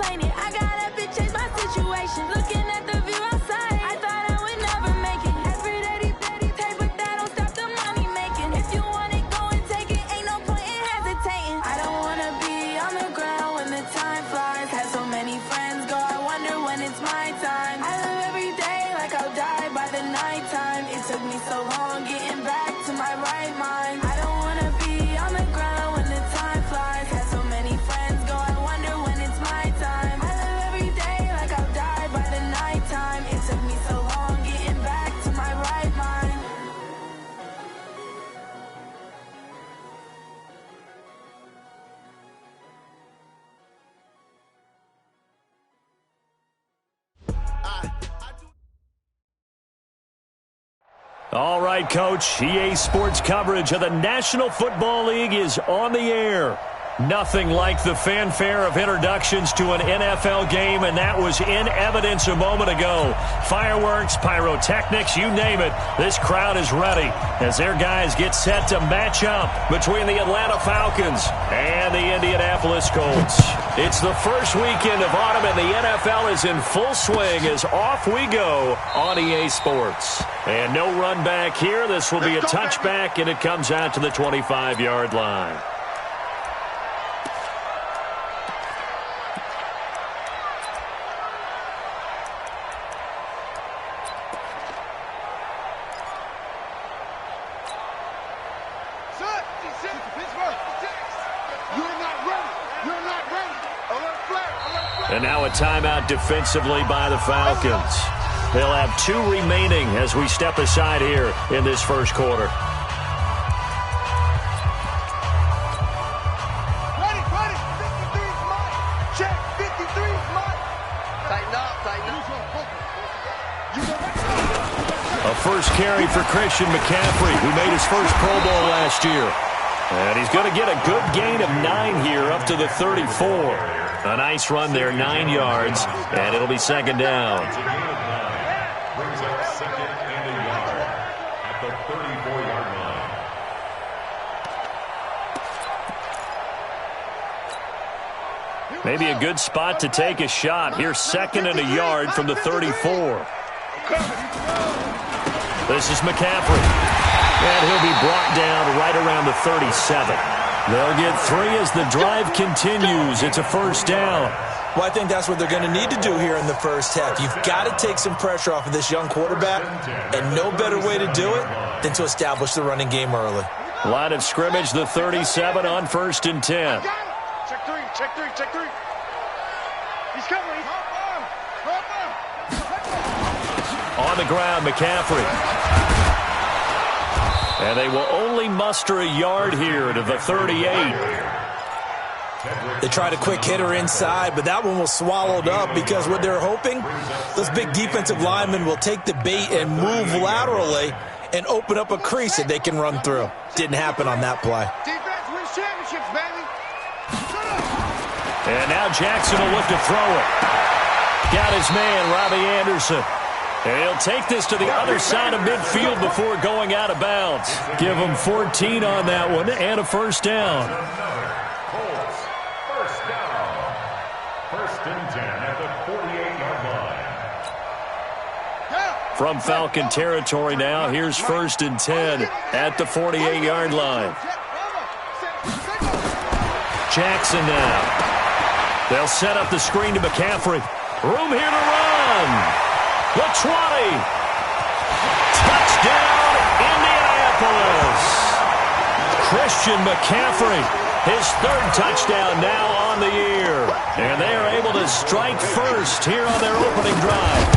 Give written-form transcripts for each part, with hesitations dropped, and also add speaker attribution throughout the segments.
Speaker 1: acquainted. I got up and changed my situation. Looking at the view outside, I thought I would never make it. Every day, take, but that don't stop the money making. If you want it, go and take it. Ain't no point in hesitating. I don't wanna be on the ground when the time flies. Had so many friends go, I wonder when it's my time. I live every day like I'll die by the nighttime. It took me so long getting back to my right mind. I don't wanna be on the ground when the time flies. Had so many friends go, I wonder when it's my time. I live every day like I'll die by the nighttime. It took me so long getting back to my right mind.
Speaker 2: All right, Coach. EA Sports coverage of the National Football League is on the air. Nothing like the fanfare of introductions to an NFL game, and that was in evidence a moment ago. Fireworks, pyrotechnics, you name it. This crowd is ready as their guys get set to match up between the Atlanta Falcons and the Indianapolis Colts. It's the first weekend of autumn, and the NFL is in full swing as off we go on EA Sports. And no run back here. This will be a touchback, and it comes out to the 25-yard line. And now a timeout defensively by the Falcons. They'll have 2 remaining as we step aside here in this first quarter.
Speaker 3: Ready. 53 is mine. Check. 53 is mine. Tighten up.
Speaker 2: A first carry for Christian McCaffrey, who made his first Pro Bowl last year. And he's going to get a good gain of 9 here up to the 34. A nice run there, 9 yards, and it'll be second down.
Speaker 4: Brings up second and a yard at the 34-yard line.
Speaker 2: Maybe a good spot to take a shot. Here's second and a yard from the 34. This is McCaffrey. And he'll be brought down right around the 37. They'll get 3 as the drive continues. It's a first down.
Speaker 5: Well, I think that's what they're going to need to do here in the first half. You've got to take some pressure off of this young quarterback, and no better way to do it than to establish the running game early.
Speaker 2: Line of scrimmage, the 37 on 1st and 10.
Speaker 3: Check three. He's coming.
Speaker 2: On the ground, McCaffrey. And they will only muster a yard here to the 38.
Speaker 5: They tried a quick hitter inside, but that one was swallowed up because what they're hoping, those big defensive linemen will take the bait and move laterally and open up a crease that they can run through. Didn't happen on that play.
Speaker 3: Defense wins championships, baby.
Speaker 2: And now Jackson will look to throw it. Got his man, Robbie Anderson. And he'll take this to the other side of midfield before going out of bounds. Give him 14 on that one and a first down.
Speaker 4: Colts, first down. 1st and 10 at the 48-yard line.
Speaker 2: From Falcon territory now, here's 1st and 10 at the 48-yard line. Jackson now. They'll set up the screen to McCaffrey. Room here to run. The 20. Touchdown, Indianapolis. Christian McCaffrey, his 3rd touchdown now on the year. And they are able to strike first here on their opening drive.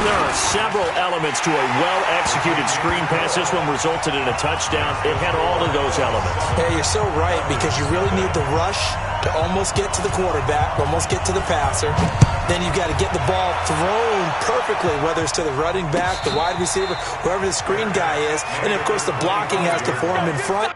Speaker 2: There are several elements to a well-executed screen pass. This one resulted in a touchdown. It had all of those elements.
Speaker 5: Yeah, you're so right, because you really need the rush to almost get to the quarterback, almost get to the passer. Then you've got to get the ball thrown perfectly, whether it's to the running back, the wide receiver, whoever the screen guy is. And, of course, the blocking has to form in front.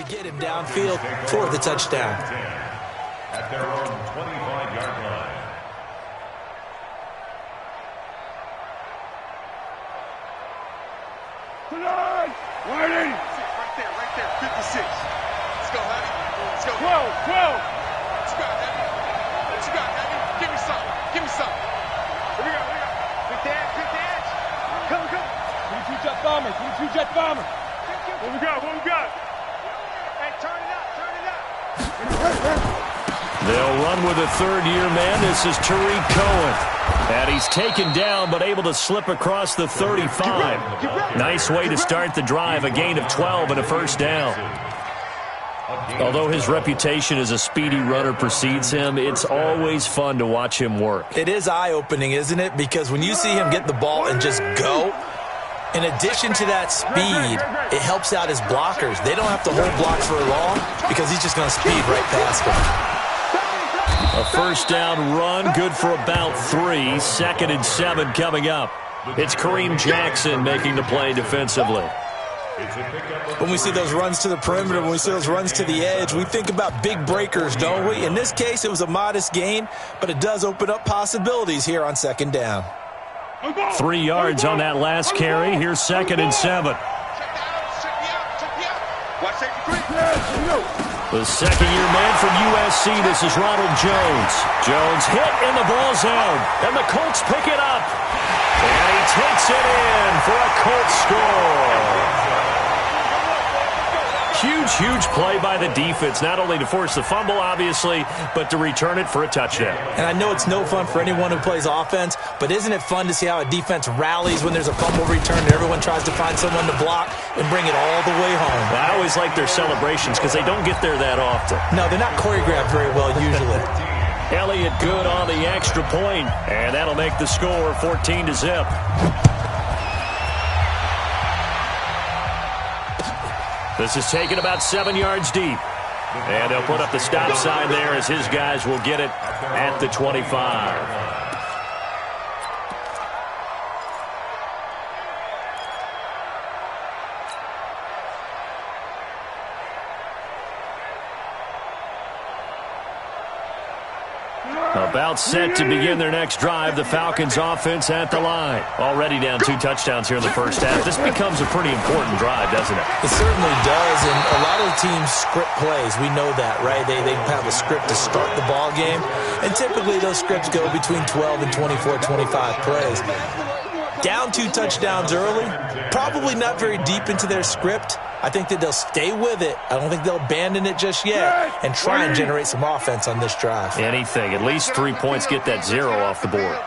Speaker 5: get him downfield for the touchdown.
Speaker 4: At their own 25-yard line.
Speaker 3: Right there, 56. Let's go, Heavy. Let's go. 12. What you got, Heavy? Give me some. Here we go. Quick dance. Come. 22-jet bomber. What we got? Hey, turn it up.
Speaker 2: They'll run with a third-year man. This is Tariq Cohen. And he's taken down, but able to slip across the 35. Nice way to start the drive, a gain of 12 and a first down. Although his reputation as a speedy runner precedes him, it's always fun to watch him work.
Speaker 5: It is eye-opening, isn't it? Because when you see him get the ball and just go, in addition to that speed, it helps out his blockers. They don't have to hold blocks for long because he's just going to speed right past them.
Speaker 2: A first down run, good for about 3. 2nd and 7 coming up. It's Kareem Jackson making the play defensively.
Speaker 5: When we see those runs to the perimeter, when we see those runs to the edge, we think about big breakers, don't we? In this case, it was a modest gain, but it does open up possibilities here on 2nd down.
Speaker 2: 3 yards on that last carry. Here's 2nd and 7. The second-year man from USC, this is Ronald Jones. Jones hit and the ball's out. And the Colts pick it up. And he takes it in for a Colts score. Huge play by the defense, not only to force the fumble, obviously, but to return it for a touchdown.
Speaker 5: And I know it's no fun for anyone who plays offense, but isn't it fun to see how a defense rallies when there's a fumble return and everyone tries to find someone to block and bring it all the way home?
Speaker 2: I always like their celebrations because they don't get there that often.
Speaker 5: No, they're not choreographed very well usually.
Speaker 2: Elliott good on the extra point, and that'll make the score 14-0. This is taken about 7 yards deep. And they'll put up the stop sign there as his guys will get it at the 25. About set to begin their next drive. The Falcons offense at the line. Already down 2 touchdowns here in the first half. This becomes a pretty important drive, doesn't it?
Speaker 5: It certainly does, and a lot of the teams script plays. We know that, right? They have a script to start the ball game, and typically those scripts go between 12 and 24, 25 plays. Down 2 touchdowns early, probably not very deep into their script. I think that they'll stay with it. I don't think they'll abandon it just yet and try and generate some offense on this drive.
Speaker 2: Anything. At least 3 points get that 0 off the board.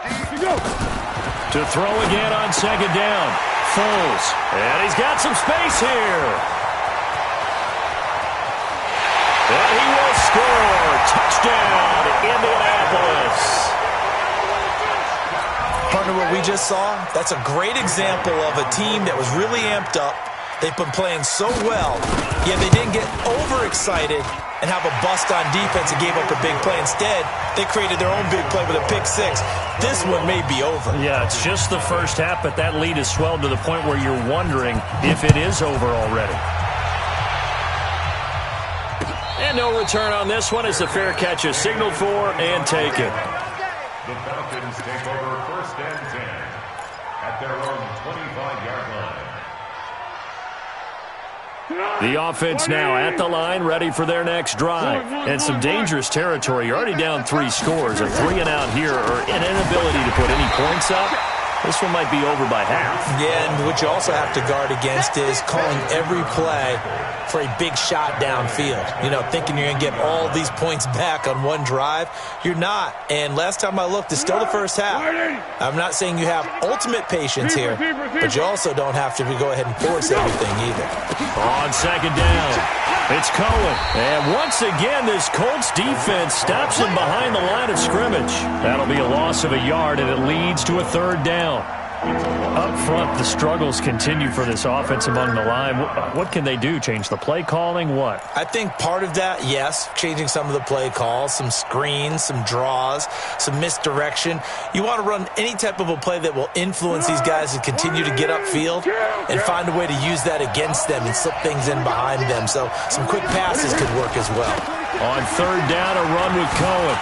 Speaker 2: To throw again on 2nd down. Foles. And he's got some space here. And he will score. Touchdown, Indianapolis.
Speaker 5: Partner, what we just saw, that's a great example of a team that was really amped up. They've been playing so well, yet they didn't get overexcited and have a bust on defense and gave up a big play. Instead, they created their own big play with a pick 6. This one may be over.
Speaker 2: Yeah, it's just the first half, but that lead has swelled to the point where you're wondering if it is over already. And no return on this one as the fair catch is signaled for and taken.
Speaker 4: The Falcons take over 1st and 10 at their own 25-yard line.
Speaker 2: The offense now at the line, ready for their next drive. And some dangerous territory. You're already down 3 scores. A 3-and-out here or an inability to put any points up. This one might be over by half.
Speaker 5: Yeah, and what you also have to guard against is calling every play for a big shot downfield. You know, thinking you're going to get all these points back on one drive. You're not. And last time I looked, it's still the first half. I'm not saying you have ultimate patience here, but you also don't have to go ahead and force everything either.
Speaker 2: On 2nd down, it's Cohen. And once again, this Colts defense stops him behind the line of scrimmage. That'll be a loss of a yard, and it leads to a 3rd down. Up front, the struggles continue for this offense among the line. What can they do? Change the play calling? What?
Speaker 5: I think part of that, yes, changing some of the play calls, some screens, some draws, some misdirection. You want to run any type of a play that will influence these guys to continue to get upfield and find a way to use that against them and slip things in behind them. So some quick passes could work as well.
Speaker 2: On third down, a run with Cohen.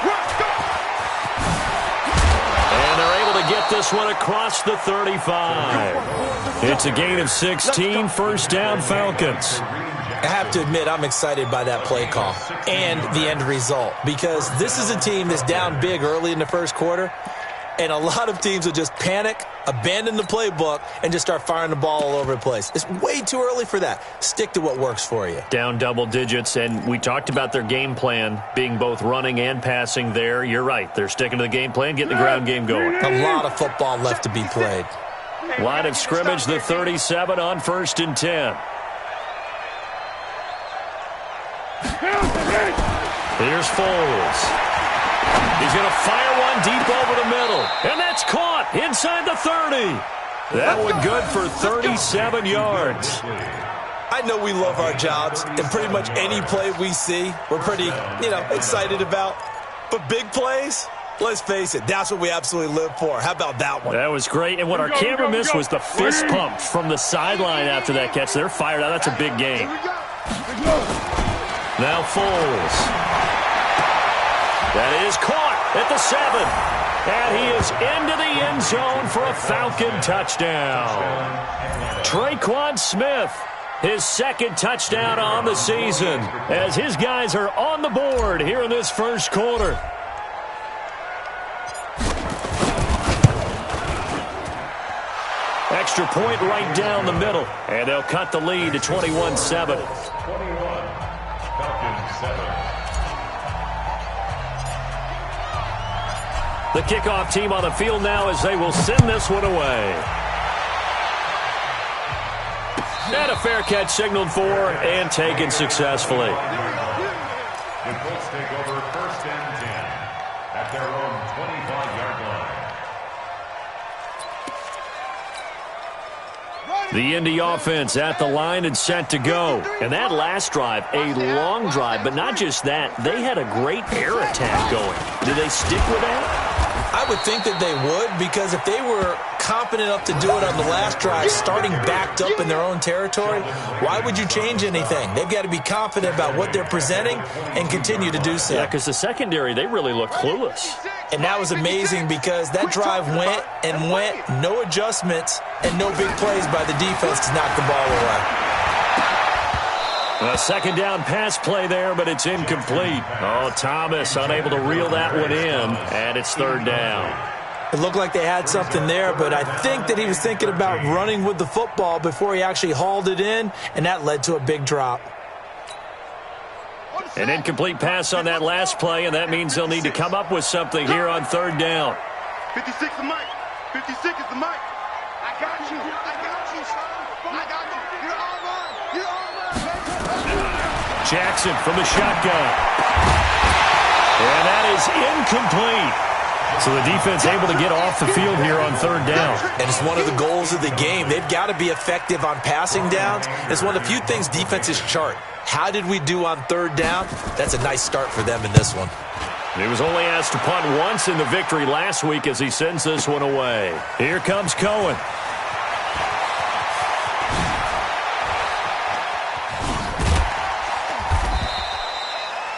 Speaker 2: And they're able to get this one across the 35. It's a gain of 16, first down Falcons.
Speaker 5: I have to admit, I'm excited by that play call and the end result because this is a team that's down big early in the first quarter, and a lot of teams will just panic, abandon the playbook, and just start firing the ball all over the place. It's way too early for that. Stick to what works for you.
Speaker 2: Down double digits, and we talked about their game plan being both running and passing there. You're right. They're sticking to the game plan, getting the ground game going.
Speaker 5: A lot of football left to be played.
Speaker 2: Line of scrimmage, the 37 on 1st and 10. Here's Foles. He's going to fire one deep over the middle. And that's caught inside the 30. That one good for 37 yards.
Speaker 5: I know we love our jobs, and pretty much any play we see, we're pretty, excited about. But big plays, let's face it, that's what we absolutely live for. How about that one?
Speaker 2: That was great. And what our camera missed was the fist pump from the sideline after that catch. They're fired out. That's a big game. Now Foles. That is caught at the 7. And he is into the end zone for a Falcon touchdown. Traquan Smith, his second touchdown on the season, as his guys are on the board here in this first quarter. Extra point right down the middle, and they'll cut the lead to 21-7.
Speaker 4: 21, Falcons 7.
Speaker 2: The kickoff team on the field now as they will send this one away. And a fair catch signaled for and taken successfully.
Speaker 4: The Colts take over 1st and 10 at their own 25-yard line.
Speaker 2: The Indy offense at the line and set to go. And that last drive, a long drive, but not just that. They had a great air attack going. Do they stick with that?
Speaker 5: I would think that they would, because if they were confident enough to do it on the last drive, starting backed up in their own territory, why would you change anything? They've got to be confident about what they're presenting and continue to do so.
Speaker 2: Yeah, because the secondary, they really looked clueless.
Speaker 5: And that was amazing because that drive went and went, no adjustments, and no big plays by the defense to knock the ball away.
Speaker 2: A second down pass play there, but it's incomplete. Oh, Thomas unable to reel that one in, and it's third down.
Speaker 5: It looked like they had something there, but I think that he was thinking about running with the football before he actually hauled it in, and that led to a big drop.
Speaker 2: An incomplete pass on that last play, and that means they'll need to come up with something here on third down.
Speaker 3: 56 is Mike. 56 is the Mike. I got you. I got you, son. I got you. You're all mine. You're all mine.
Speaker 2: Jackson from the shotgun. And that is incomplete. So the defense able to get off the field here on third down.
Speaker 5: And it's one of the goals of the game. They've got to be effective on passing downs. It's one of the few things defenses chart. How did we do on third down? That's a nice start for them in this one.
Speaker 2: He was only asked to punt once in the victory last week as he sends this one away. Here comes Cohen.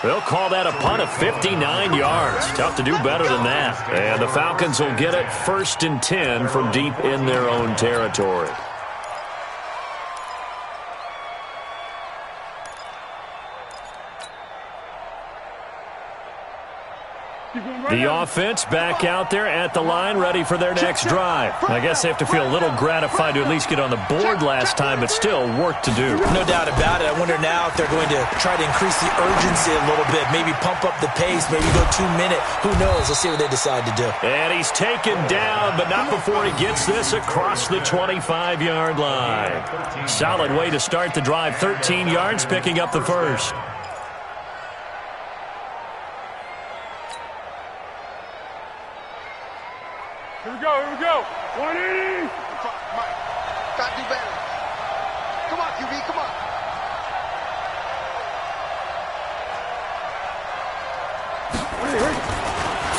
Speaker 2: They'll call that a punt of 59 yards. Tough to do better than that. And the Falcons will get it 1st and 10 from deep in their own territory. The offense back out there at the line, ready for their next drive. I guess they have to feel a little gratified to at least get on the board last time, but still work to do.
Speaker 5: No doubt about it. I wonder now if they're going to try to increase the urgency a little bit, maybe pump up the pace, maybe go 2 minute. Who knows? Let's see what they decide to do.
Speaker 2: And he's taken down, but not before he gets this across the 25-yard line. Solid way to start the drive. 13 yards, picking up the first.
Speaker 3: Here we go. Here we go. 180. Mike, gotta do better. Come on, QB, come on.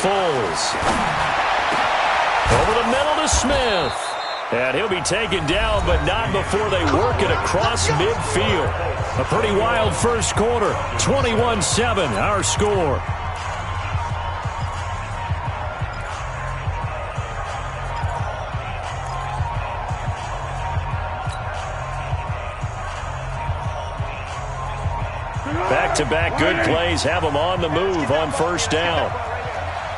Speaker 2: Foles. Over the middle to Smith. And he'll be taken down, but not before they work it across midfield. A pretty wild first quarter. 21-7, our score. Back-to-back good plays have them on the move on first down.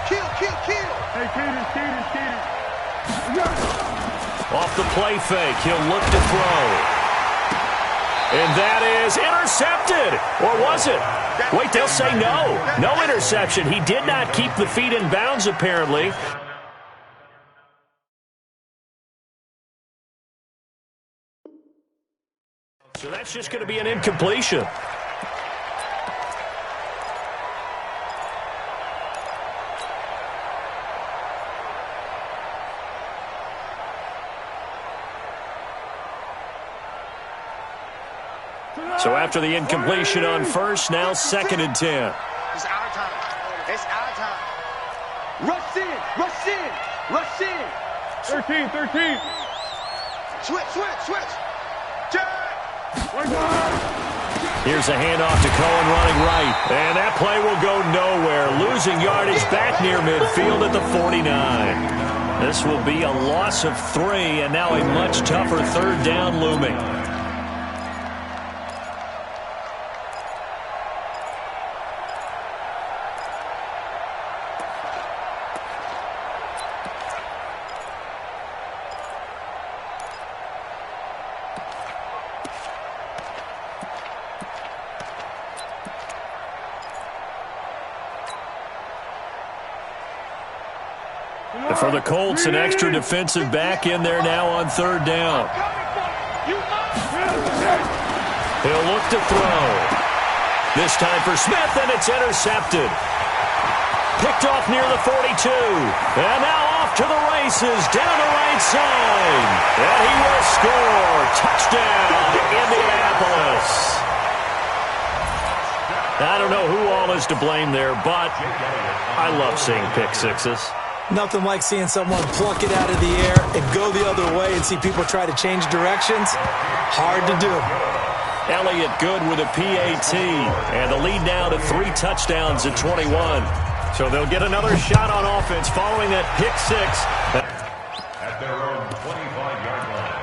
Speaker 3: Kill.
Speaker 6: Hey, Keaton.
Speaker 2: Off the play fake, he'll look to throw. And that is intercepted. Or was it? Wait, they'll say no. No interception. He did not keep the feet in bounds, apparently. So that's just going to be an incompletion. So after the incompletion on first, now 2nd and 10.
Speaker 3: It's our time. It's our time. Rush in.
Speaker 6: 13.
Speaker 3: Switch. Jack.
Speaker 2: Here's a handoff to Cohen running right. And that play will go nowhere. Losing yardage back near midfield at the 49. This will be a loss of 3, and now a much tougher 3rd down looming. For the Colts, an extra defensive back in there now on 3rd down. He'll look to throw. This time for Smith, and it's intercepted. Picked off near the 42. And now off to the races, down the right side. And he will score. Touchdown, Indianapolis. I don't know who all is to blame there, but I love seeing pick sixes.
Speaker 5: Nothing like seeing someone pluck it out of the air and go the other way and see people try to change directions. Hard to do.
Speaker 2: Elliott good with a PAT. And the lead now to 3 touchdowns at 21. So they'll get another shot on offense following that pick 6.
Speaker 4: At their own 25-yard line.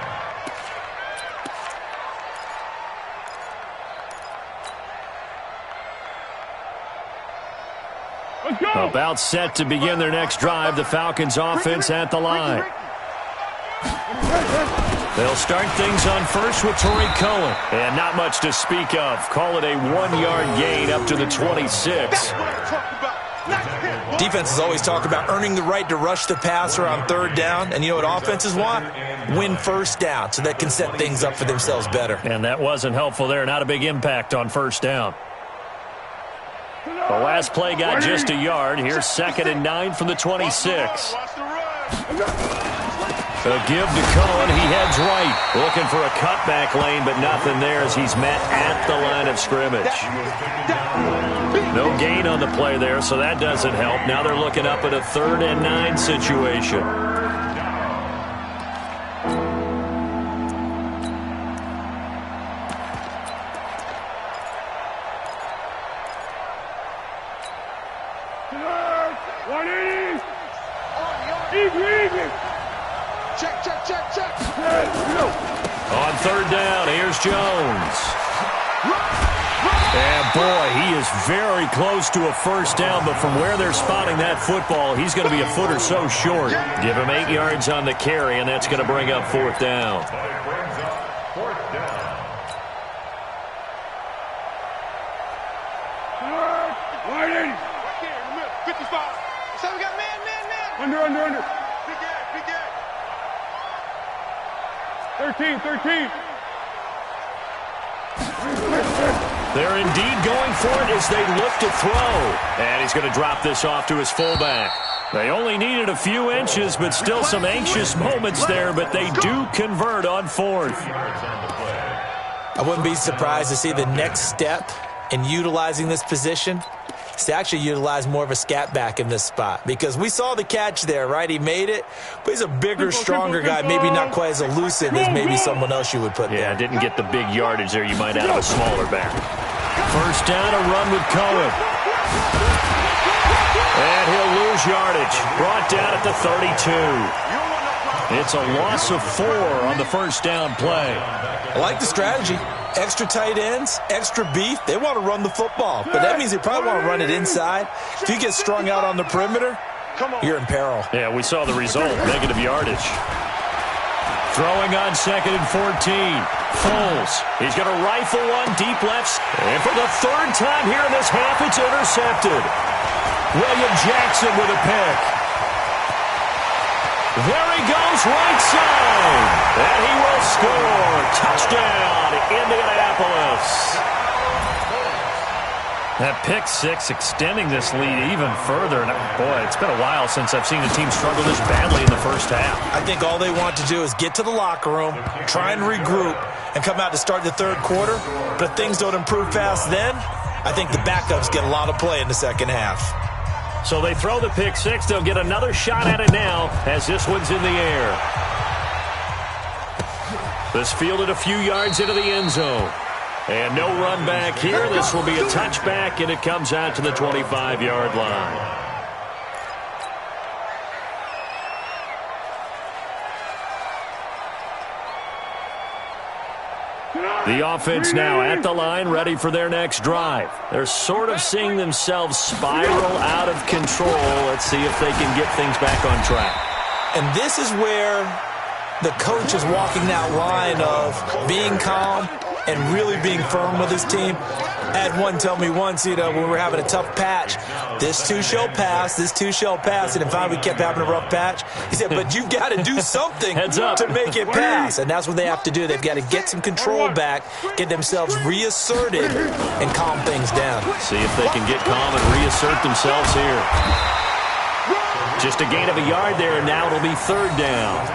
Speaker 6: Let's go.
Speaker 2: About set to begin their next drive. The Falcons offense at the line. They'll start things on first with Torrey Cohen. And not much to speak of. Call it a 1-yard gain up to the 26.
Speaker 5: Defenses always talk about earning the right to rush the passer on 3rd down. And you know what offenses want? Win first down so they can set things up for themselves better.
Speaker 2: And that wasn't helpful there. Not a big impact on first down. The last play got just a yard. Here's 2nd and 9 from the 26. A give to Cohen. He heads right. Looking for a cutback lane, but nothing there as he's met at the line of scrimmage. No gain on the play there, so that doesn't help. Now they're looking up at a 3rd and 9 situation.
Speaker 3: Check.
Speaker 2: On 3rd down, here's Jones. And boy, he is very close to a first down, but from where they're spotting that football, he's going to be a foot or so short. Give him 8 yards on the carry, and that's going to bring up 4th down.
Speaker 4: But it brings up 4th down.
Speaker 6: Wide in.
Speaker 3: 55. So we got man.
Speaker 6: Under.
Speaker 3: Big Ed.
Speaker 6: 13.
Speaker 2: They're indeed going for it as they look to throw. And he's going to drop this off to his fullback. They only needed a few inches, but still some anxious moments there, but they do convert on fourth.
Speaker 5: I wouldn't be surprised to see the next step in utilizing this position is to actually utilize more of a scat back in this spot, because we saw the catch there, right? He made it, but he's a bigger, stronger guy, maybe not quite as elusive as maybe someone else you would put there.
Speaker 2: Yeah, didn't get the big yardage there you might out of a smaller back. First down, a run with Cohen. And he'll lose yardage. Brought down at the 32. It's a loss of 4 on the first down play.
Speaker 5: I like the strategy. Extra tight ends, extra beef. They want to run the football, but that means they probably want to run it inside. If you get strung out on the perimeter, you're in peril.
Speaker 2: Yeah, we saw the result, negative yardage. Throwing on 2nd and 14. Foles. He's going to rifle one deep left. And for the third time here in this half, it's intercepted. William Jackson with a pick. There he goes, right side. And he will score. Touchdown, Indianapolis. That pick six extending this lead even further. And boy, it's been a while since I've seen a team struggle this badly in the first half.
Speaker 5: I think all they want to do is get to the locker room, try and regroup, and come out to start the third quarter. But if things don't improve fast then, I think the backups get a lot of play in the second half.
Speaker 2: So they throw the pick six. They'll get another shot at it now as this one's in the air. This fielded a few yards into the end zone. And no run back here. This will be a touchback, and it comes out to the 25-yard line. The offense now at the line, ready for their next drive. They're sort of seeing themselves spiral out of control. Let's see if they can get things back on track.
Speaker 5: And this is where the coach is walking that line of being calm and really being firm with his team. I had one tell me once, when we were having a tough patch, this too shall pass, this too shall pass, and finally we kept having a rough patch. He said, but you've got to do something to make it pass, and that's what they have to do. They've got to get some control back, get themselves reasserted, and calm things down.
Speaker 2: See if they can get calm and reassert themselves here. Just a gain of a yard there, and now it'll be third down.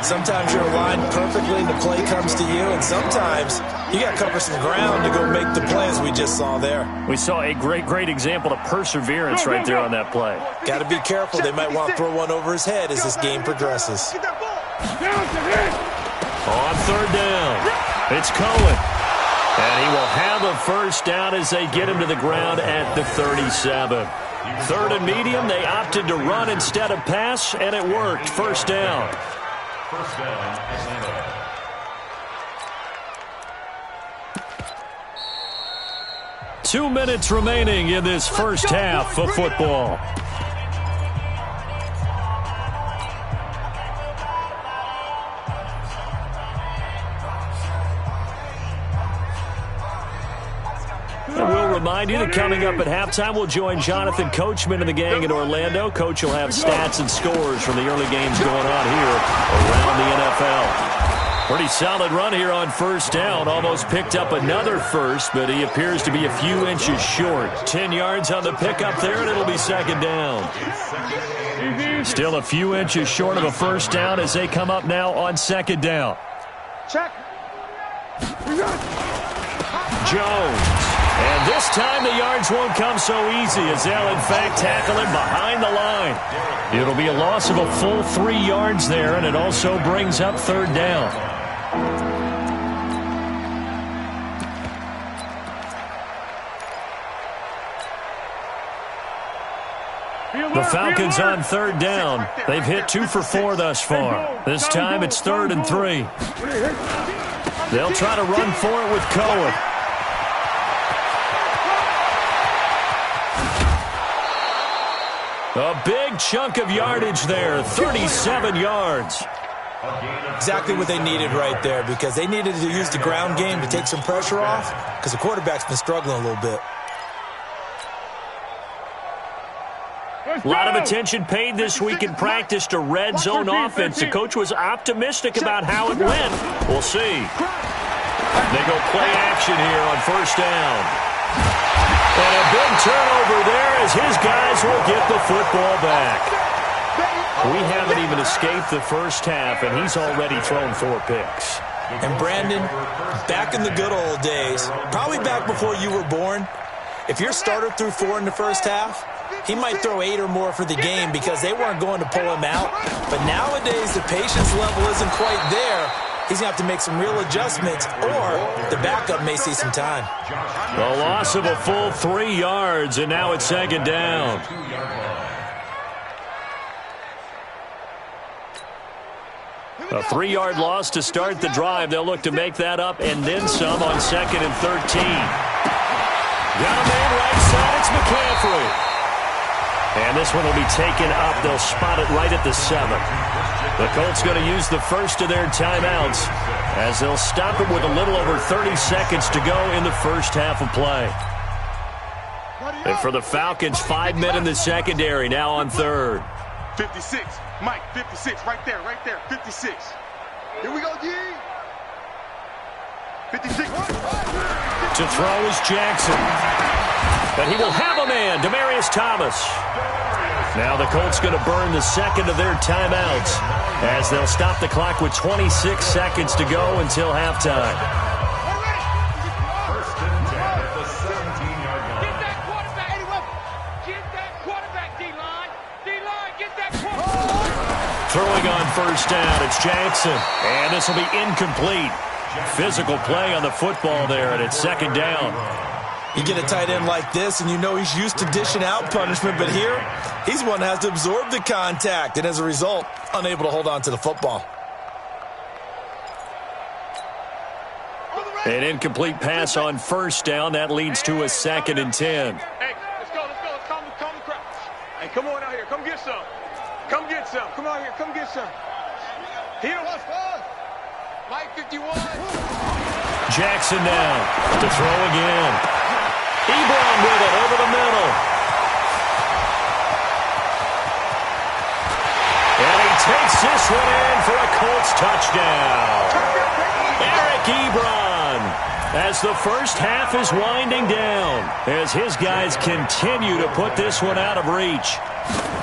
Speaker 5: Sometimes you're aligned perfectly and the play comes to you, and sometimes you got to cover some ground to go make the play, as we just saw there.
Speaker 2: We saw a great example of perseverance right there on that play.
Speaker 5: Got to be careful. They might want to throw one over his head as this game progresses.
Speaker 2: On third down, it's Cohen. And he will have a first down as they get him to the ground at the 37. Third and medium, they opted to run instead of pass, and it worked. First down.
Speaker 4: First down, Atlanta.
Speaker 2: 2 minutes remaining in this first half of football. And we'll remind you that coming up at halftime, we'll join Jonathan Coachman and the gang in Orlando. Coach will have stats and scores from the early games going on here around the NFL. Pretty solid run here on first down. Almost picked up another first, but he appears to be a few inches short. 10 yards on the pickup there, and it'll be second down. Still a few inches short of a first down as they come up now on second down.
Speaker 6: Check.
Speaker 2: Jones. And this time the yards won't come so easy as they'll, in fact, tackle him behind the line. It'll be a loss of a full 3 yards there, and it also brings up third down. The Falcons on third down. They've hit 2 for 4 thus far. This time it's 3rd and 3. They'll try to run for it with Cohen. A big chunk of yardage there, 37 yards.
Speaker 5: Exactly what they needed right there, because they needed to use the ground game to take some pressure off, because the quarterback's been struggling a little bit.
Speaker 2: A lot of attention paid this week in practice to red zone offense. The coach was optimistic about how it went. We'll see. They go play action here on first down. And a big turnover there as his guys will get the football back. We haven't even escaped the first half, and he's already thrown 4 picks.
Speaker 5: And Brandon, back in the good old days, probably back before you were born, if your starter threw 4 in the first half, he might throw 8 or more for the game because they weren't going to pull him out. But nowadays, the patience level isn't quite there. He's going to have to make some real adjustments, or the backup may see some time.
Speaker 2: The loss of a full 3 yards, and now it's second down. A 3-yard loss to start the drive. They'll look to make that up and then some on 2nd and 13. Got a man right side. It's McCaffrey. And this one will be taken up. They'll spot it right at the 7. The Colts going to use the first of their timeouts as they'll stop it with a little over 30 seconds to go in the first half of play. And for the Falcons, 5 men in the secondary now on 3rd.
Speaker 3: 56. Mike, 56. Right there, 56. Here we go, D. 56.
Speaker 2: To throw is Jackson. But he will have a man, Demaryius Thomas. Now the Colts going to burn the second of their timeouts as they'll stop the clock with 26 seconds to go until halftime.
Speaker 4: First and 10 at the 17-yard line.
Speaker 6: Get that quarterback. Get that quarterback, D-line. D-line, get that quarterback.
Speaker 2: Throwing on first down, it's Jackson. And this will be incomplete. Physical play on the football there, and it's second down.
Speaker 5: You get a tight end like this, and you know he's used to dishing out punishment, but here, he's one that has to absorb the contact, and as a result, unable to hold on to the football.
Speaker 2: An incomplete pass on first down. That leads to a 2nd and 10.
Speaker 6: Hey, let's go. Let's calm the crowd. Hey, come on out here. Come get some. Come get some. Come out here. Come get some. Hit him. Mike 51.
Speaker 2: Jackson now to throw again. Ebron with it over the middle. And he takes this one in for a Colts touchdown. Eric Ebron as the first half is winding down as his guys continue to put this one out of reach.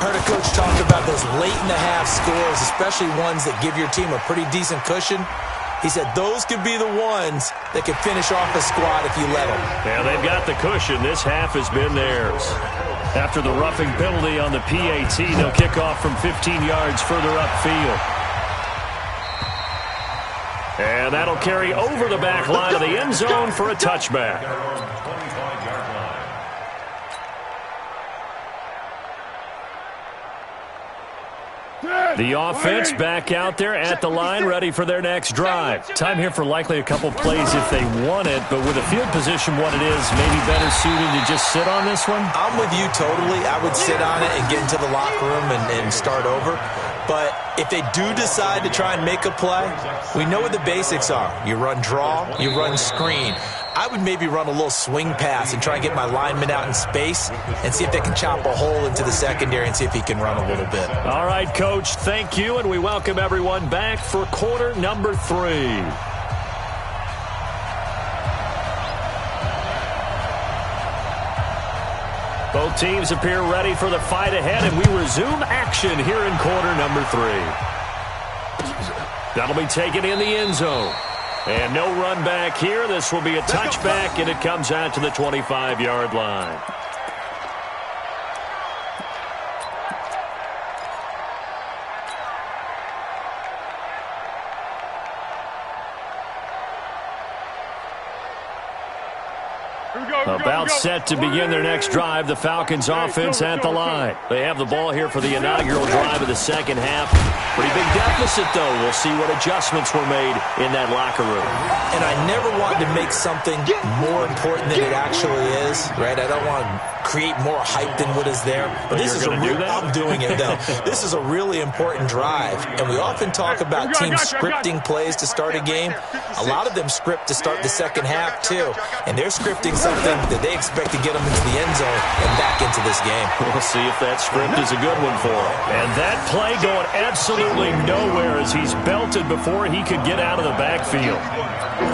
Speaker 5: Heard a coach talk about those late-in-the-half scores, especially ones that give your team a pretty decent cushion. He said those could be the ones that could finish off a squad if you let them.
Speaker 2: Yeah, they've got the cushion. This half has been theirs. After the roughing penalty on the PAT, they'll kick off from 15 yards further upfield. And that'll carry over the back line of the end zone for a touchback. The offense back out there at the line, ready for their next drive. Time here for likely a couple plays if they want it, but with the field position what it is, maybe better suited to just sit on this one?
Speaker 5: I'm with you totally. I would sit on it and get into the locker room and start over. But if they do decide to try and make a play, we know what the basics are. You run draw, you run screen. I would maybe run a little swing pass and try and get my lineman out in space and see if they can chop a hole into the secondary and see if he can run a little bit.
Speaker 2: All right, Coach, thank you, and we welcome everyone back for quarter number 3. Both teams appear ready for the fight ahead, and we resume action here in quarter number 3. That'll be taken in the end zone. And no run back here. This will be a touchback, and it comes out to the 25-yard line. About set to begin their next drive, the Falcons offense at the line. They have the ball here for the inaugural drive of the second half. Pretty big deficit, though. We'll see what adjustments were made in that locker room.
Speaker 5: And I never want to make something more important than it actually is, right? I don't want to create more hype than what is there. But this is I'm doing it, though. This is a really important drive. And we often talk about teams scripting plays to start a game. A lot of them script to start the second half, too. And they're scripting something them that they expect to get them into the end zone and back into this game.
Speaker 2: We'll see if that script is a good one for him. And that play going absolutely nowhere as he's belted before he could get out of the backfield.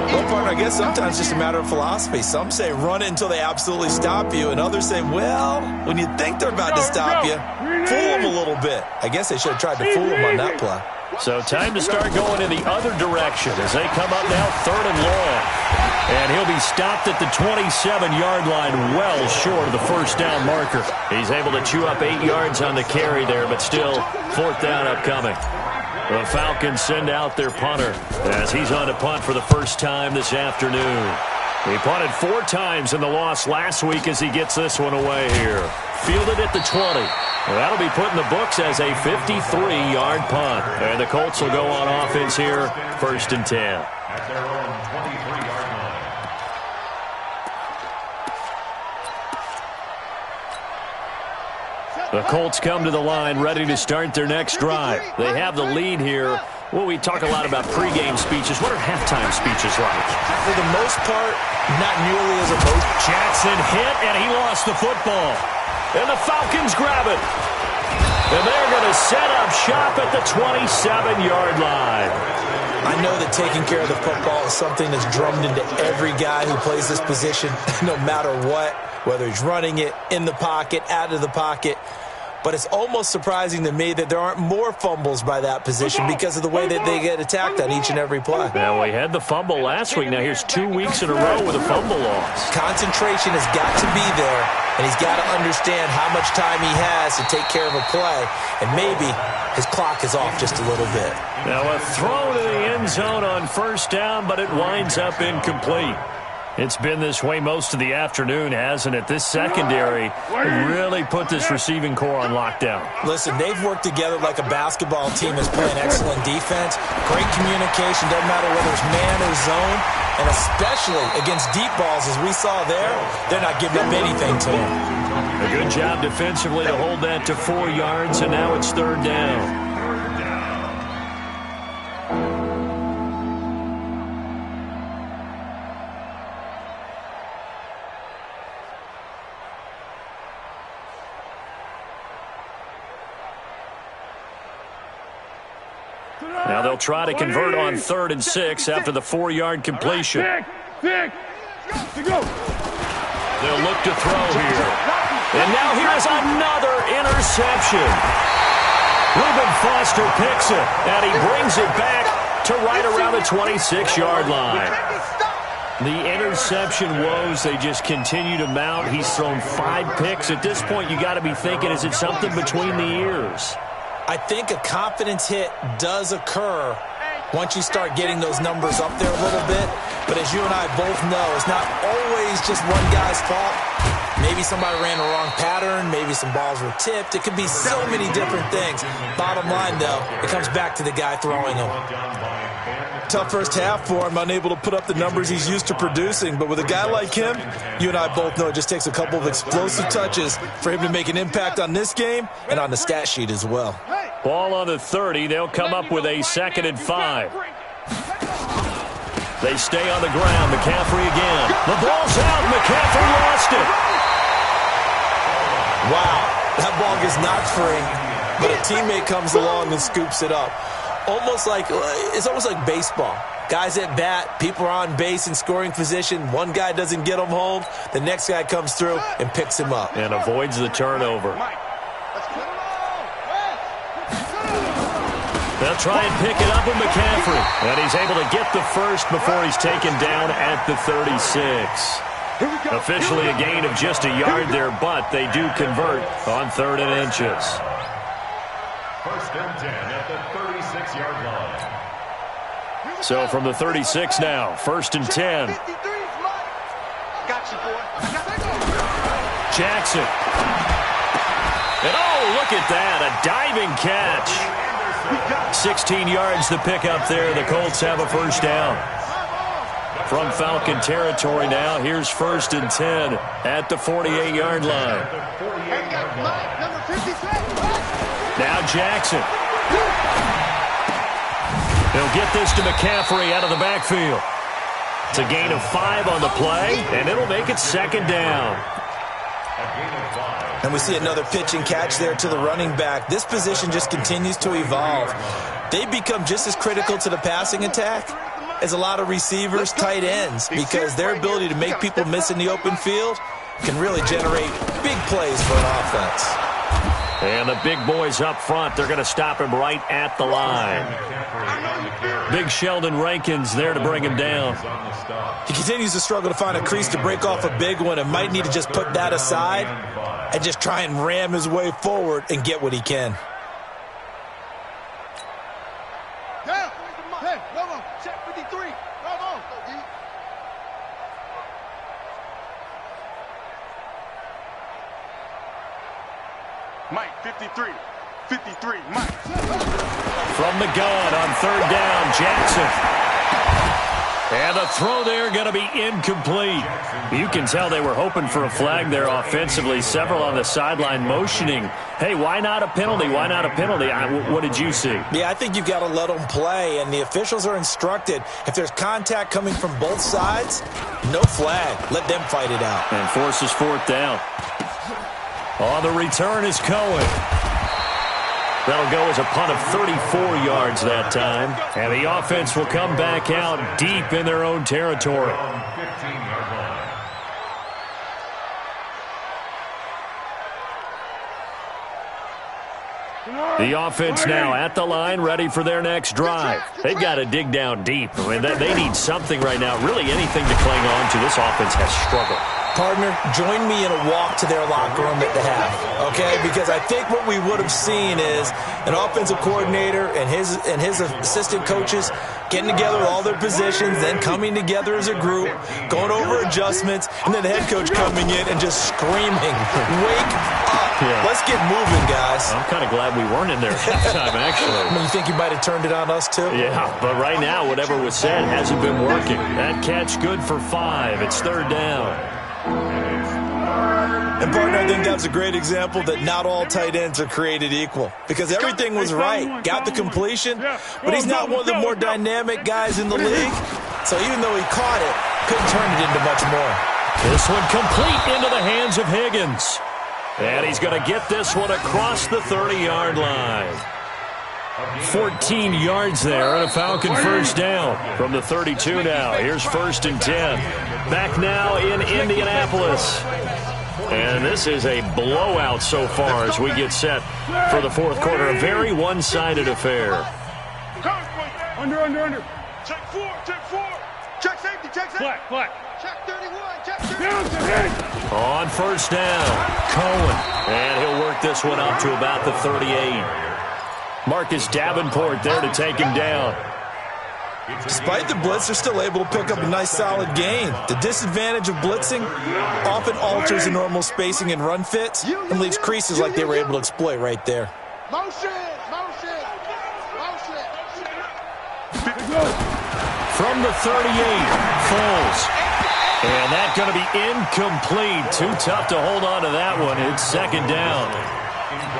Speaker 5: Well, partner, I guess sometimes it's just a matter of philosophy. Some say run it until they absolutely stop you, and others say, well, when you think they're about to stop you, fool them a little bit. I guess they should have tried to fool them on that play.
Speaker 2: So time to start going in the other direction as they come up now 3rd and long. And he'll be stopped at the 27-yard line, well short of the first down marker. He's able to chew up 8 yards on the carry there, but still 4th down upcoming. The Falcons send out their punter as he's on to punt for the first time this afternoon. He punted 4 times in the loss last week as he gets this one away here. Fielded at the 20. That'll be put in the books as a 53-yard punt. And the Colts will go on offense here, 1st and 10.
Speaker 4: At their own 23-yard line.
Speaker 2: The Colts come to the line ready to start their next drive. They have the lead here. Well, we talk a lot about pregame speeches. What are halftime speeches like?
Speaker 5: For the most part, not nearly as emotional.
Speaker 2: Jackson hit, and he lost the football. And the Falcons grab it. And they're going to set up shop at the 27-yard line.
Speaker 5: I know that taking care of the football is something that's drummed into every guy who plays this position, no matter what, whether he's running it, in the pocket, out of the pocket. But it's almost surprising to me that there aren't more fumbles by that position because of the way that they get attacked on each and every play.
Speaker 2: Now, we had the fumble last week. Now, here's 2 weeks in a row with a fumble loss.
Speaker 5: Concentration has got to be there, and he's got to understand how much time he has to take care of a play, and maybe his clock is off just a little bit.
Speaker 2: Now, a throw to the end zone on 1st down, but it winds up incomplete. It's been this way most of the afternoon, hasn't it? This secondary really put this receiving core on lockdown.
Speaker 5: Listen, they've worked together like a basketball team that's playing excellent defense. Great communication, doesn't matter whether it's man or zone. And especially against deep balls, as we saw there, they're not giving up anything to them.
Speaker 2: A good job defensively to hold that to 4 yards, and now it's 3rd down. Now they'll try to convert on 3rd and 6 after the 4-yard completion. They'll look to throw here. And now here's another interception. Reuben Foster picks it, and he brings it back to right around the 26-yard line. The interception woes, they just continue to mount. He's thrown 5 picks. At this point, you got to be thinking, is it something between the ears?
Speaker 5: I think a confidence hit does occur once you start getting those numbers up there a little bit. But as you and I both know, it's not always just one guy's fault. Maybe somebody ran the wrong pattern. Maybe some balls were tipped. It could be so many different things. Bottom line, though, it comes back to the guy throwing them. Tough first half for him, unable to put up the numbers he's used to producing. But with a guy like him, you and I both know it just takes a couple of explosive touches for him to make an impact on this game and on the stat sheet as well.
Speaker 2: Ball on the 30. They'll come up with a 2nd and 5. They stay on the ground. McCaffrey again. The ball's out. McCaffrey lost it.
Speaker 5: Wow, that ball gets knocked free, but a teammate comes along and scoops it up. It's almost like baseball. Guys at bat, people are on base in scoring position. One guy doesn't get him home. The next guy comes through and picks him up.
Speaker 2: And avoids the turnover. They'll try and pick it up with McCaffrey. And he's able to get the first before he's taken down at the 36. Officially a gain of just a yard there, but they do convert on 3rd and inches.
Speaker 4: 1st and 10 at the 36-yard line.
Speaker 2: So from the 36 now, 1st and 10.
Speaker 3: Got you, boy.
Speaker 2: Jackson. And oh, look at that, a diving catch. 16 yards to pick up there. The Colts have a first down. From Falcon territory now, here's 1st and 10 at the 48-yard line. Now Jackson. He'll get this to McCaffrey out of the backfield. It's a gain of 5 on the play, and it'll make it second down.
Speaker 5: And we see another pitch and catch there to the running back. This position just continues to evolve. They become just as critical to the passing attack as a lot of receivers, tight ends, because their ability to make people miss in the open field can really generate big plays for an offense.
Speaker 2: And the big boys up front, they're going to stop him right at the line. Big Sheldon Rankins there to bring him down.
Speaker 5: He continues to struggle to find a crease to break off a big one and might need to just put that aside and just try and ram his way forward and get what he can.
Speaker 3: Hey, come on, check 53. Come on.
Speaker 6: Mike, 53. 53, Mike.
Speaker 2: From the gun on third down, Jackson. And the throw there going to be incomplete. You can tell they were hoping for a flag there offensively. Several on the sideline motioning, hey, why not a penalty? Why not a penalty? What did you see?
Speaker 5: Yeah, I think you've got to let them play, and the officials are instructed. If there's contact coming from both sides, no flag. Let them fight it out.
Speaker 2: And forces fourth down. On the return is Cohen. That'll go as a punt of 34 yards that time. And the offense will come back out deep in their own territory. The offense now at the line, ready for their next drive. They've got to dig down deep. I mean, they need something right now, really anything to cling on to. This offense has struggled.
Speaker 5: Partner, join me in a walk to their locker room at the half, okay? Because I think what we would have seen is an offensive coordinator and his assistant coaches getting together all their positions, then coming together as a group, going over adjustments, and then the head coach coming in and just screaming, wake up. Yeah. Let's get moving, guys.
Speaker 2: I'm kind of glad we weren't in there at halftime, actually.
Speaker 5: I mean, you think you might have turned it on us, too?
Speaker 2: Yeah, but right now, whatever was said hasn't been working. That catch good for 5. It's third down.
Speaker 5: And, partner, I think that's a great example that not all tight ends are created equal. Because everything was right. Got the completion, but he's not one of the more dynamic guys in the league. So even though he caught it, couldn't turn it into much more.
Speaker 2: This one complete into the hands of Higgins. And he's going to get this one across the 30-yard line. 14 yards there and a Falcon first down from the 32 now. Here's 1st and 10. Back now in Indianapolis. And this is a blowout so far as we get set for the fourth quarter. A very one-sided affair.
Speaker 6: Under. Check 4.
Speaker 3: Check safety, check safety.
Speaker 6: Flat.
Speaker 3: Check 31, check 31.
Speaker 2: On first down, Cohen. And he'll work this one up to about the 38. Marcus Davenport there to take him down.
Speaker 5: Despite the blitz, they're still able to pick up a nice solid gain. The disadvantage of blitzing often alters the normal spacing and run fits and leaves creases like they were able to exploit right there.
Speaker 3: Motion.
Speaker 2: From the 38, Foles. And that's going to be incomplete. Too tough to hold on to that one. It's second down.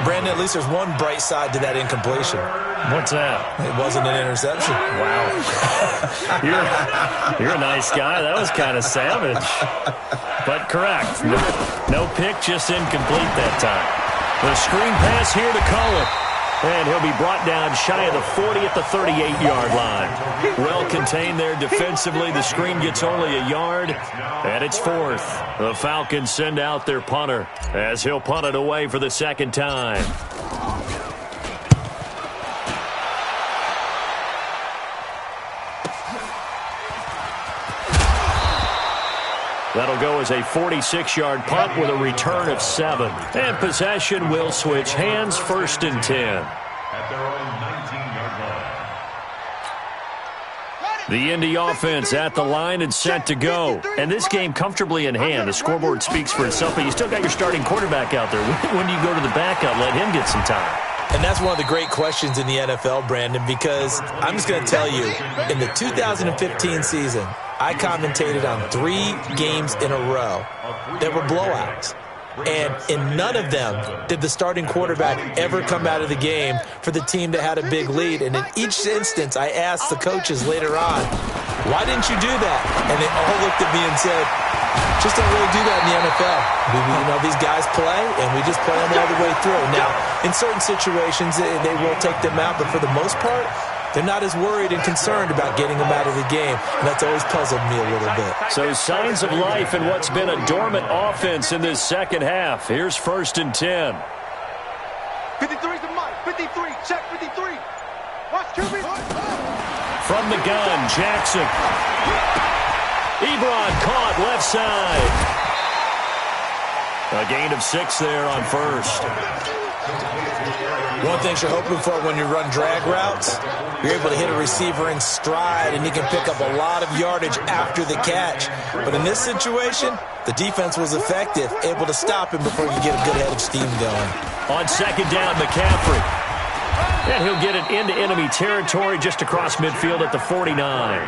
Speaker 5: Brandon, at least there's one bright side to that incompletion.
Speaker 2: What's that?
Speaker 5: It wasn't an interception.
Speaker 2: Wow. You're a nice guy. That was kind of savage. But correct. No pick, just incomplete that time. The screen pass here to Cohen. And he'll be brought down shy of the 40 at the 38-yard line. Well contained there defensively. The screen gets only a yard, and it's 4th. The Falcons send out their punter as he'll punt it away for the second time. That'll go as a 46-yard punt with a return of 7. And possession will switch hands, 1st and 10.
Speaker 4: At their own 19-yard line.
Speaker 2: The Indy offense at the line and set to go. And this game comfortably in hand. The scoreboard speaks for itself, but you still got your starting quarterback out there. When do you go to the backup, let him get some time?
Speaker 5: And that's one of the great questions in the NFL, Brandon, because I'm just going to tell you, in the 2015 season, I commentated on 3 games in a row that were blowouts. And in none of them did the starting quarterback ever come out of the game for the team that had a big lead. And in each instance, I asked the coaches later on, Why didn't you do that? And they all looked at me and said, just don't really do that in the NFL. These guys play, and we just play them all the way through. Now, in certain situations, they will take them out, but for the most part, they're not as worried and concerned about getting them out of the game, and that's always puzzled me a little bit.
Speaker 2: So signs of life in what's been a dormant offense in this second half. Here's 1st and 10.
Speaker 3: 53's the mic. 53. Check 53. Watch QB.
Speaker 2: From the gun, Jackson. Ebron caught left side. A gain of 6 there on 1st.
Speaker 5: One thing you're hoping for when you run drag routes, you're able to hit a receiver in stride, and he can pick up a lot of yardage after the catch. But in this situation, the defense was effective, able to stop him before you get a good head of steam going.
Speaker 2: On 2nd down, McCaffrey. And he'll get it into enemy territory just across midfield at the 49.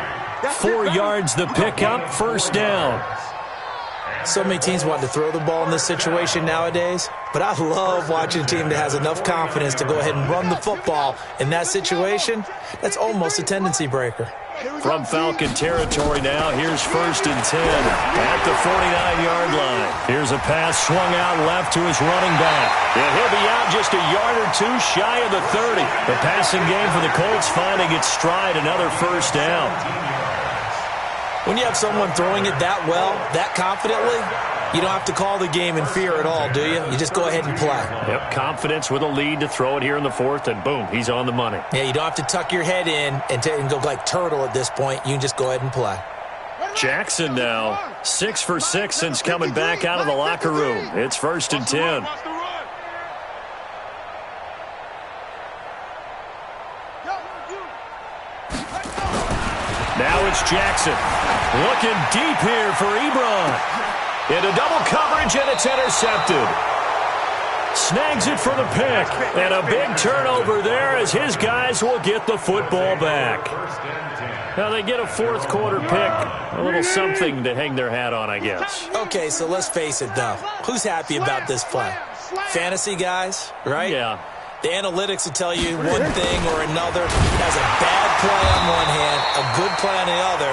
Speaker 2: 4 yards the pickup, 1st down.
Speaker 5: So many teams want to throw the ball in this situation nowadays, but I love watching a team that has enough confidence to go ahead and run the football in that situation. That's almost a tendency breaker.
Speaker 2: From Falcon territory now, here's 1st and 10 at the 49-yard line. Here's a pass swung out left to his running back. And he'll be out just a yard or 2 shy of the 30. The passing game for the Colts finding its stride, another 1st down.
Speaker 5: When you have someone throwing it that well, that confidently, you don't have to call the game in fear at all, do you? You just go ahead and play.
Speaker 2: Yep, confidence with a lead to throw it here in the 4th, and boom, he's on the money.
Speaker 5: Yeah, you don't have to tuck your head in and go like turtle at this point. You can just go ahead and play.
Speaker 2: Jackson now, 6 for 6 since coming back out of the locker room. It's 1st and 10. Now it's Jackson. Looking deep here for Ebron. Into double coverage, and it's intercepted. Snags it for the pick. And a big turnover there as his guys will get the football back. Now they get a 4th quarter pick. A little something to hang their hat on, I guess.
Speaker 5: Okay, so let's face it, though. Who's happy about this play? Fantasy guys, right?
Speaker 2: Yeah.
Speaker 5: The analytics will tell you one thing or another. Has a bad play on one hand, a good play on the other,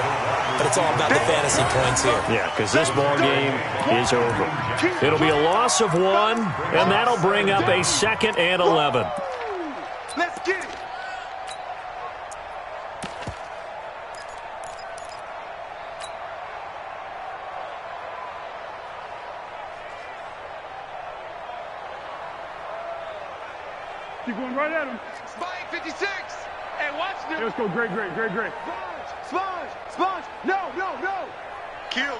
Speaker 5: but it's all about the fantasy points here.
Speaker 2: Yeah, because this ball game is over. It'll be a loss of 1, and that'll bring up a 2nd and 11.
Speaker 3: Let's get it.
Speaker 6: Keep going right at him.
Speaker 3: Spike 56. Hey, watch this.
Speaker 6: Hey, let's go. Great.
Speaker 3: Sponge. No. Kill.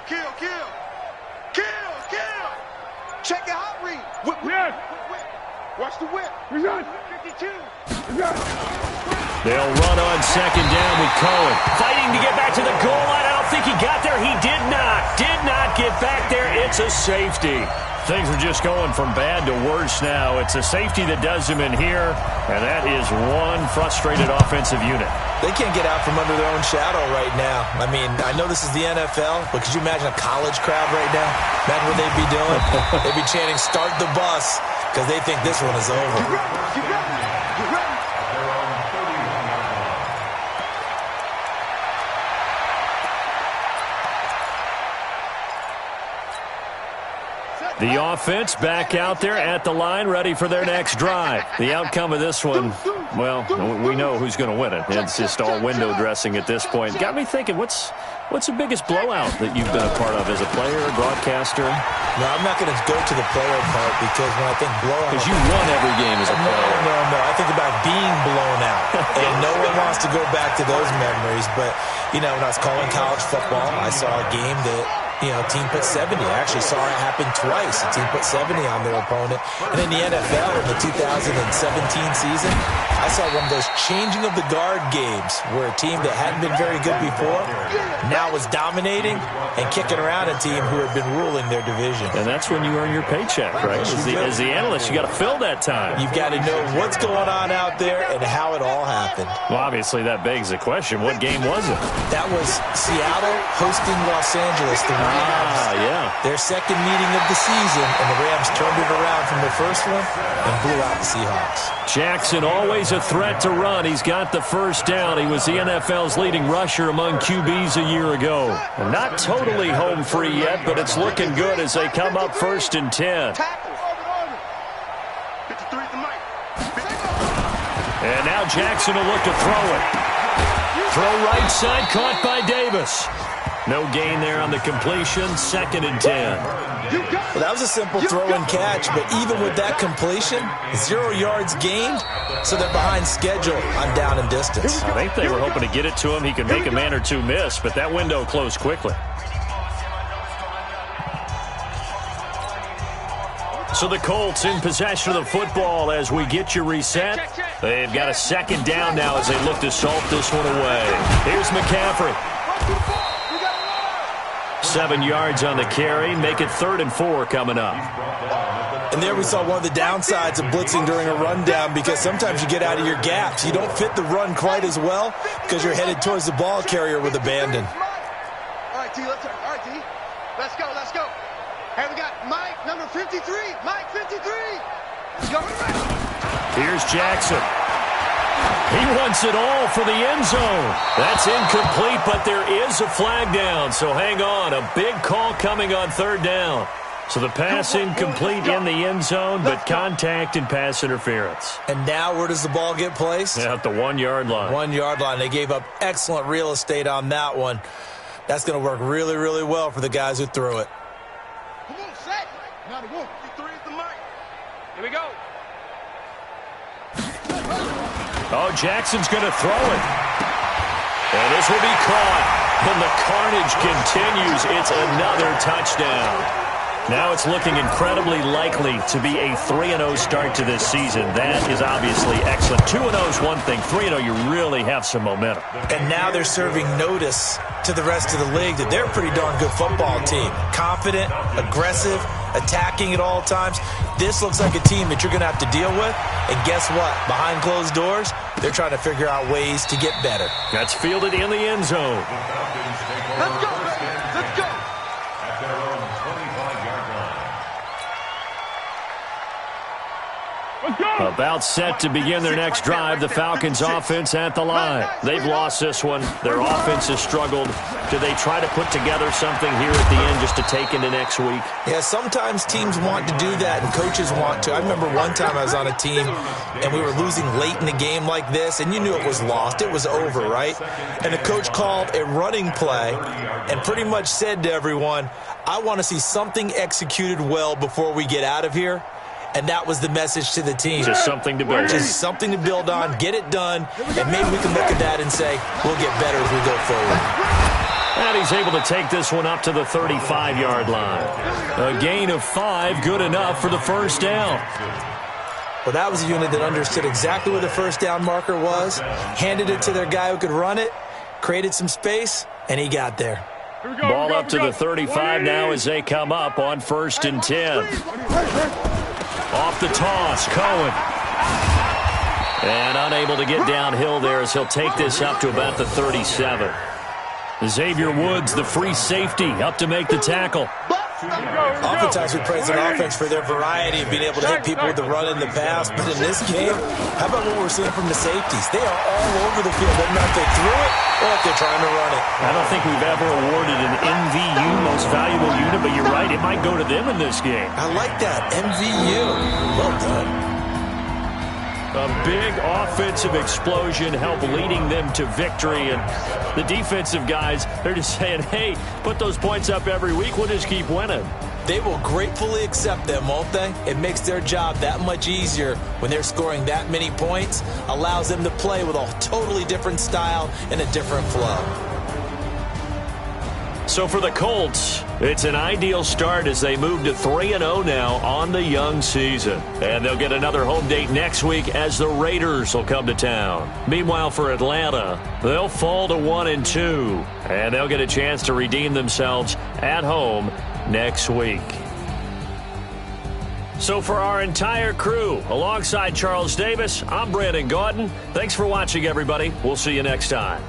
Speaker 3: Check the hot read. Whip. Watch the whip.
Speaker 6: We got
Speaker 3: 52.
Speaker 2: They'll run on 2nd down with Cohen. Fighting to get back to the goal line. I don't think he got there. He did not. Did not get back there. It's a safety. Things are just going from bad to worse now. It's a safety that does him in here, and that is one frustrated offensive unit.
Speaker 5: They can't get out from under their own shadow right now. I mean, I know this is the NFL, but could you imagine a college crowd right now? Imagine what they'd be doing. They'd be chanting, "Start the bus," because they think this one is over.
Speaker 3: You ready?
Speaker 2: The offense back out there at the line, ready for their next drive. The outcome of this one, well, we know who's going to win it. It's just all window dressing at this point. Got me thinking, what's the biggest blowout that you've been a part of as a player, broadcaster?
Speaker 5: No, I'm not going to go to the player part because when I think blowout...
Speaker 2: Because you won every game as a player.
Speaker 5: No. I think about being blown out. And no one wants to go back to those memories. But, when I was calling college football, I saw a game that... team put 70. I actually saw it happen twice. A team put 70 on their opponent. And in the NFL, in the 2017 season, I saw one of those changing of the guard games where a team that hadn't been very good before now was dominating and kicking around a team who had been ruling their division.
Speaker 2: And that's when you earn your paycheck, right? As the analyst, you got to fill that time.
Speaker 5: You've got to know what's going on out there and how it all happened.
Speaker 2: Well, obviously, that begs the question, what game was it?
Speaker 5: That was Seattle hosting Los Angeles.
Speaker 2: Yeah.
Speaker 5: Their second meeting of the season, and the Rams turned it around from the first one and blew out the Seahawks.
Speaker 2: Jackson always he's a threat to run. He's got the first down. He was the NFL's leading rusher among QBs a year ago. Not totally home free yet, but it's looking good as they come up 1st and 10. And now Jackson will look to throw it. Throw right side, caught by Davis. No gain there on the completion, 2nd and 10.
Speaker 5: Well, that was a simple throw and catch, but even with that completion, 0 yards gained, so they're behind schedule on down and distance.
Speaker 2: I think they were hoping to get it to him. He could make a man or two miss, but that window closed quickly. So the Colts in possession of the football as we get you reset. They've got a 2nd down now as they look to salt this one away. Here's McCaffrey. 7 yards on the carry. Make it 3rd and 4 coming up.
Speaker 5: And there we saw one of the downsides of blitzing during a rundown, because sometimes you get out of your gaps. You don't fit the run quite as well because you're headed towards the ball carrier with abandon.
Speaker 3: All right, T, let's go. Let's go. Hey, we got Mike, number 53. Mike, 53. Let's go.
Speaker 2: Here's Jackson. He wants it all for the end zone. That's incomplete, but there is a flag down, so hang on. A big call coming on 3rd down. So the pass incomplete in the end zone, but contact and pass interference.
Speaker 5: And now where does the ball get placed?
Speaker 2: At the 1 yard line.
Speaker 5: 1 yard line. They gave up excellent real estate on that one. That's going to work really, really well for the guys who threw it.
Speaker 3: Come on, set. Now the 53 is the mic.
Speaker 6: Here we go.
Speaker 2: Oh, Jackson's going to throw it. And this will be caught. And the carnage continues. It's another touchdown. Now it's looking incredibly likely to be a 3-0 start to this season. That is obviously excellent. 2-0 is one thing. 3-0, you really have some momentum.
Speaker 5: And now they're serving notice to the rest of the league that they're a pretty darn good football team. Confident, aggressive, attacking at all times. This looks like a team that you're going to have to deal with. And guess what? Behind closed doors, they're trying to figure out ways to get better.
Speaker 2: That's fielded in the end zone.
Speaker 3: Let's go, baby. Let's go.
Speaker 4: At their own 25-yard line.
Speaker 2: About set to begin their next drive, the Falcons offense at the line. They've lost this one. Their offense has struggled. Do they try to put together something here at the end just to take into next week?
Speaker 5: Yeah, sometimes teams want to do that and coaches want to. I remember one time I was on a team and we were losing late in the game like this, and you knew it was lost. It was over, right? And the coach called a running play and pretty much said to everyone, I want to see something executed well before we get out of here. And that was the message to the team.
Speaker 2: Just something to build on.
Speaker 5: Just something to build on, get it done, and maybe we can look at that and say, we'll get better as we go forward.
Speaker 2: And he's able to take this one up to the 35-yard line. A gain of 5, good enough for the first down.
Speaker 5: Well, that was a unit that understood exactly where the first down marker was, handed it to their guy who could run it, created some space, and he got there.
Speaker 2: Ball up to the 35 now as they come up on 1st and 10. Off the toss, Cohen. And unable to get downhill there as he'll take this up to about the 37. Xavier Woods, the free safety, up to make the tackle.
Speaker 5: Oftentimes we praise an offense for their variety of being able to hit people with the run and the pass, but in this game, how about what we're seeing from the safeties? They are all over the field, whether or not they threw it or if they're trying to run it.
Speaker 2: I don't think we've ever awarded an MVU, most valuable unit, but you're right, it might go to them in this game.
Speaker 5: I like that, MVU. Well done.
Speaker 2: A big offensive explosion helped leading them to victory, and the defensive guys, they're just saying, hey, put those points up every week, we'll just keep winning.
Speaker 5: They will gratefully accept them, won't they? It makes their job that much easier when they're scoring that many points, allows them to play with a totally different style and a different flow.
Speaker 2: So for the Colts, it's an ideal start as they move to 3-0 now on the young season. And they'll get another home date next week as the Raiders will come to town. Meanwhile, for Atlanta, they'll fall to 1-2. And they'll get a chance to redeem themselves at home next week. So for our entire crew, alongside Charles Davis, I'm Brandon Gaudin. Thanks for watching, everybody. We'll see you next time.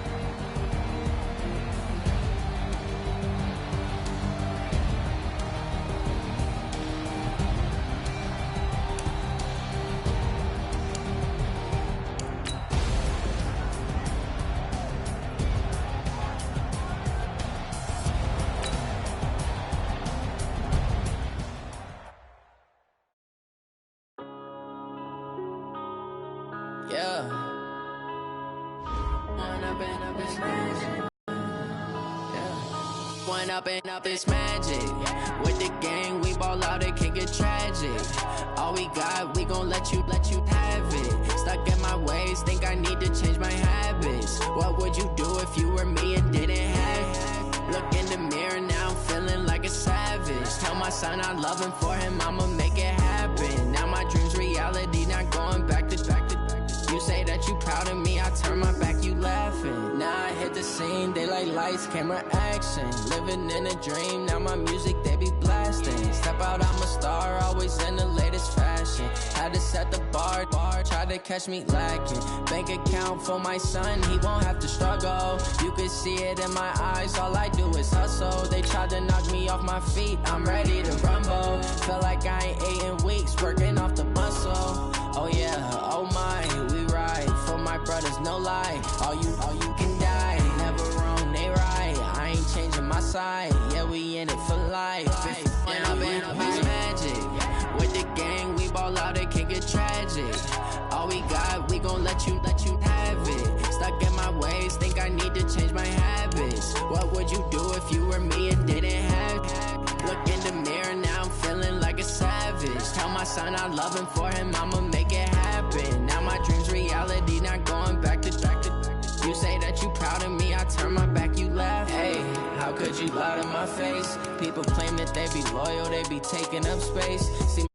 Speaker 7: Yeah. One up and up is magic. Yeah. One up and up is magic. With the gang, we ball out, it can get tragic. All we got, we gon' let you have it. Stuck in my ways, think I need to change my habits. What would you do if you were me and didn't have it? Look in the mirror, now I'm feeling like a savage. Tell my son I love him, for him I'ma make it happen. Now my dream's reality, not going back to. You say that you proud of me, I turn my back, you laughing. Now I hit the scene, they like lights, camera, action. Living in a dream, now my music, they be blasting. Step out, I'm a star, always in the latest fashion. Had to set the bar, try to catch me lacking. Bank account for my son, he won't have to struggle. You can see it in my eyes, all I do is hustle. They tried to knock me off my feet, I'm ready to rumble. Feel like I ain't ate in weeks, working off the muscle. Oh yeah, oh my, we ride for my brothers, no lie. All you can die, never wrong, they right. I ain't changing my side, yeah, we in it for life. And up and up is magic. With the gang, we ball out, it can get tragic. All we got, we gon' let you have it. Stuck in my ways, think I need to change my habits. What would you do if you were me and didn't have it? Look in the mirror, now I'm feeling like a savage. Tell my son I love him, for him I'ma make it happen. Now my dream's reality, not going back to. You say that you proud of me, I turn my back, you laugh. Hey, how could you lie to my face? People claim that they be loyal, they be taking up space. See